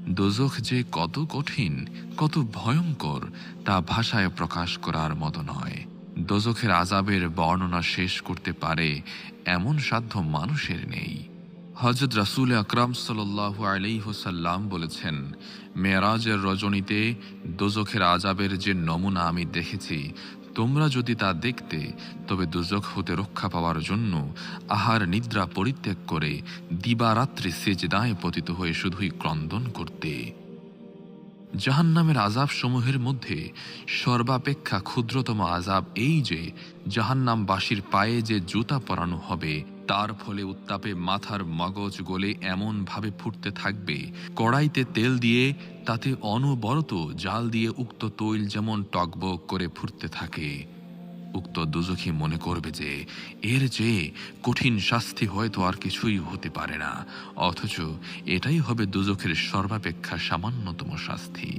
দোজখ যে কত কঠিন, কত ভয়ঙ্কর তা ভাষায় প্রকাশ করার মতো নয়। দোজখের আযাবের বর্ণনা শেষ করতে পারে এমন সাধ্য মানুষের নেই। হযরত রাসূল আকরাম সাল্লাল্লাহু আলাইহি ওয়াসাল্লাম বলেছেন, মেরাজের রজনীতে দোজখের আযাবের যে নমুনা আমি দেখেছি, তোমরা যদি তা দেখতে তবে দোজখ হতে রক্ষা পাওয়ার জন্য আহার নিদ্রা পরিত্যাগ করে দিবারাত্রি সিজদায় পতিত হয়ে শুধুই ক্রন্দন করতে। জাহান্নামের আযাব সমূহের মধ্যে সর্বাপেক্ষা ক্ষুদ্রতম আযাব এই যে জাহান্নামবাসীর পায়ে যে জুতা পরানো হবে, তার ফলে উত্তাপে মাথার মগজ গলে এমন ভাবে ফুটতে থাকবে, কড়াইতে তেল দিয়ে তাতে অনবরত জাল দিয়ে উক্ত তৈল যেমন টগবগ করে ফুটতে থাকে। উক্ত দুজখী মনে করবে যে এর চেয়ে কঠিন শাস্তি হয়তো আর কিছুই হতে পারে না, অথচ এটাই হবে দুজখের সর্বাপেক্ষা সামান্যতম শাস্তি।